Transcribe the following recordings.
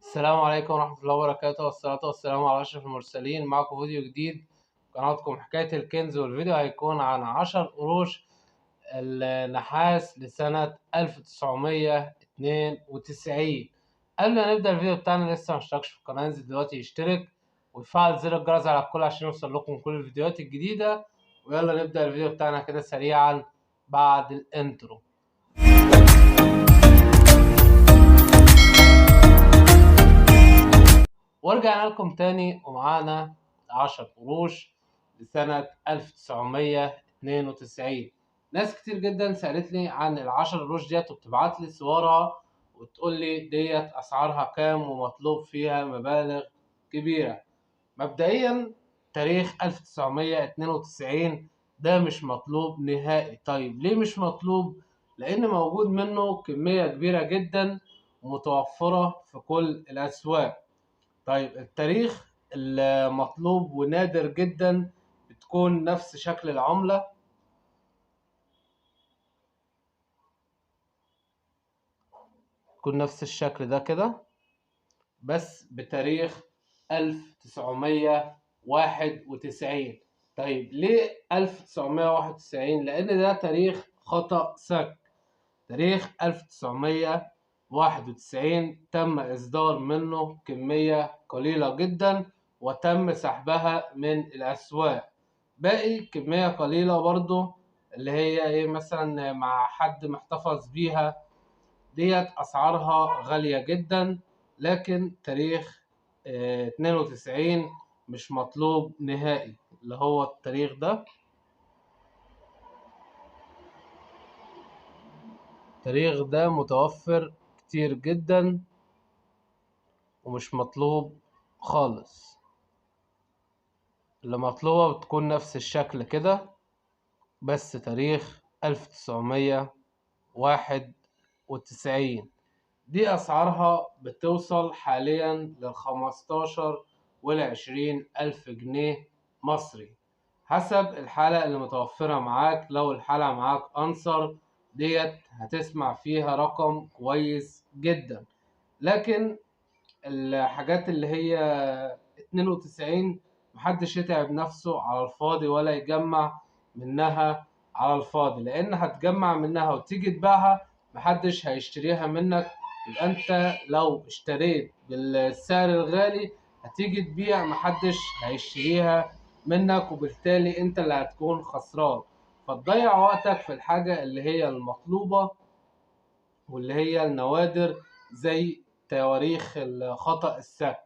السلام عليكم ورحمة الله وبركاته، والصلاة والسلام على أشرف المرسلين. معكم فيديو جديد قناتكم حكاية الكنز، والفيديو هيكون عن 10 قروش النحاس لسنة 1992. قبل ما نبدأ الفيديو بتاعنا، لسه مشتركش في القناة ينزل دلوقتي يشترك ويفعل زر الجرس على الكل عشان يوصل لكم كل الفيديوهات الجديدة. ويلا نبدأ الفيديو بتاعنا كده سريعا بعد الانترو. ورجعنا لكم تاني ومعانا 10 قروش لسنة 1992. ناس كتير جدا سألتني عن ال10 قروش ديت وبتبعت لي صورها وتقول لي ديت أسعارها كام ومطلوب فيها مبالغ كبيرة. مبدئيا تاريخ 1992 ده مش مطلوب نهائي. طيب ليه مش مطلوب؟ لأن موجود منه كمية كبيرة جدا ومتوفرة في كل الأسواق. طيب التاريخ المطلوب ونادر جدا بتكون نفس شكل العملة، تكون نفس الشكل ده كده بس بتاريخ 1991. طيب ليه 1991؟ لأن ده تاريخ خطأ سك. تاريخ 1991 تم إصدار منه كمية قليلة جدا وتم سحبها من الأسواق. باقي كمية قليلة برضو اللي هي ايه، مثلا مع حد محتفظ بيها، ديت أسعارها غالية جدا. لكن تاريخ 92 مش مطلوب نهائي، اللي هو التاريخ ده. التاريخ ده متوفر كتير جدا ومش مطلوب خالص. اللي مطلوبة بتكون نفس الشكل كده بس تاريخ 1991. دي أسعارها بتوصل حاليا ل15 و20 ألف جنيه مصري حسب الحالة اللي متوفرة معاك. لو الحالة معاك أنصر ديت هتسمع فيها رقم كويس جدا. لكن الحاجات اللي هي 92 محدش يتعب نفسه على الفاضي ولا يجمع منها على الفاضي، لأن هتجمع منها وتيجي تبيعها محدش هيشتريها منك. يبقى انت لو اشتريت بالسعر الغالي هتيجي تبيع محدش هيشتريها منك، وبالتالي انت اللي هتكون خسران. فتضيع وقتك في الحاجة اللي هي المطلوبة واللي هي النوادر، زي تواريخ الخطأ السك.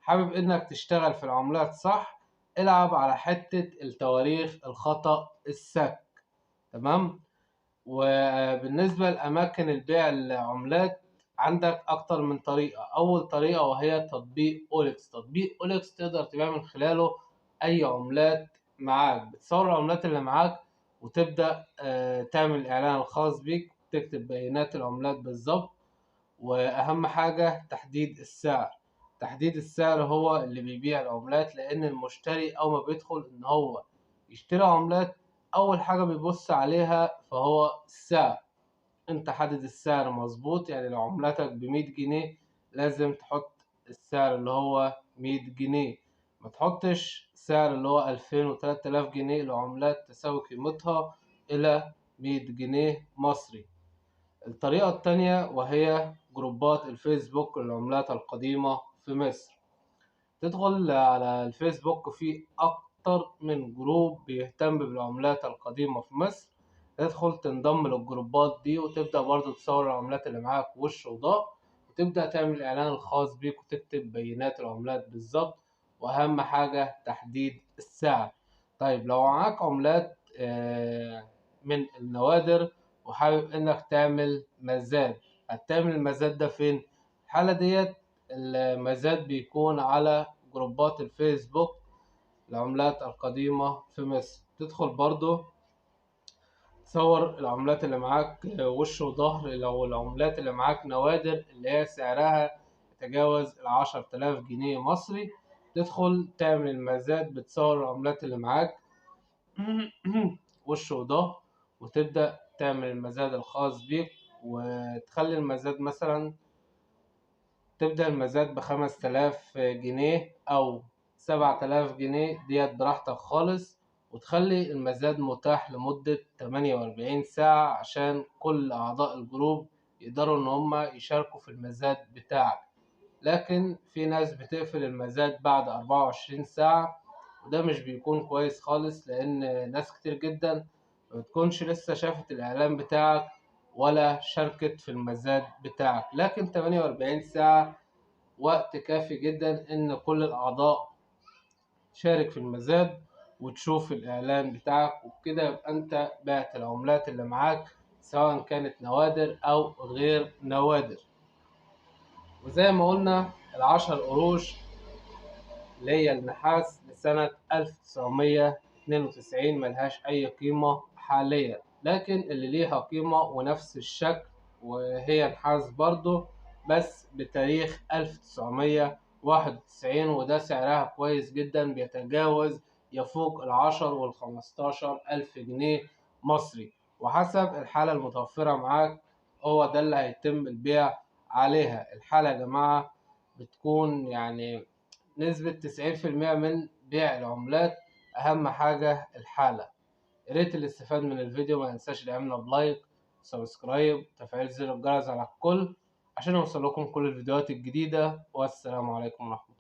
حابب انك تشتغل في العملات صح، العب على حتة التواريخ الخطأ السك. تمام. وبالنسبة لأماكن البيع العملات عندك أكتر من طريقة. أول طريقة وهي تطبيق أوليكس. تطبيق أوليكس تقدر تبيع من خلاله أي عملات معاك. بتصور العملات اللي معاك وتبدأ تعمل الإعلان الخاص بيك، تكتب بيانات العملات بالظبط. وأهم حاجة تحديد السعر. تحديد السعر هو اللي بيبيع العملات، لأن المشتري أول ما بيدخل إن هو يشتري عملات أول حاجة بيبص عليها فهو السعر. أنت حدد السعر مظبوط، يعني لو عملتك ب100 جنيه لازم تحط السعر اللي هو 100 جنيه. ما تحطش سعر اللي هو 2000 و3000 جنيه لعملات تساوي قيمتها إلى 100 جنيه مصري. الطريقة التانية وهي جروبات الفيسبوك للعملات القديمة في مصر. تدخل على الفيسبوك في أكتر من جروب بيهتم بالعملات القديمة في مصر. تدخل تنضم للجروبات دي وتبدأ برضو تصور العملات اللي معاك وش وضهر، وتبدأ تعمل الإعلان الخاص بيك وتكتب بيانات العملات بالظبط. وأهم حاجة تحديد السعر. طيب لو معاك عملات من النوادر وحابب إنك تعمل مزاد، هتعمل المزاد ده فين؟ الحالة ديت المزاد بيكون على جروبات الفيسبوك العملات القديمة في مصر. تدخل برضو تصور العملات اللي معاك وش وظهر. لو العملات اللي معاك نوادر اللي هي سعرها يتجاوز 10,000 جنيه مصري، تدخل تعمل المزاد بتصور العملات اللي معاك وش وظهر، وتبدأ تعمل المزاد الخاص بيك وتخلي المزاد مثلا تبدأ المزاد ب5000 جنيه أو 7000 جنيه، ديت براحتك خالص، وتخلي المزاد متاح لمدة 48 ساعة عشان كل أعضاء الجروب يقدروا إن هما يشاركوا في المزاد بتاعك. لكن في ناس بتقفل المزاد بعد 24 ساعة، وده مش بيكون كويس خالص، لأن ناس كتير جدا مبتكونش لسه شافت الإعلان بتاعك ولا شاركت في المزاد بتاعك. لكن 48 ساعة وقت كافي جدا إن كل الأعضاء تشارك في المزاد وتشوف الإعلان بتاعك، وبكده يبقى أنت بعت العملات اللي معاك سواء كانت نوادر أو غير نوادر. وزي ما قلنا ال10 قروش اللي هي النحاس لسنة 1992 ملهاش أي قيمة حاليا، لكن اللي ليها قيمة ونفس الشكل وهي نحاس برضو بس بتاريخ 1991، وده سعرها كويس جدا، بيتجاوز يفوق ال10 وال15 ألف جنيه مصري، وحسب الحالة المتوفرة معاك هو ده اللي هيتم البيع عليها. الحالة يا جماعة بتكون يعني نسبة 90% من بيع العملات، أهم حاجة الحالة. ياريت اللي استفاد من الفيديو ما ينساش يعملنا بلايك، سبسكرايب، تفعيل زر الجرس على الكل عشان يوصلكم كل الفيديوهات الجديدة. والسلام عليكم ورحمة الله.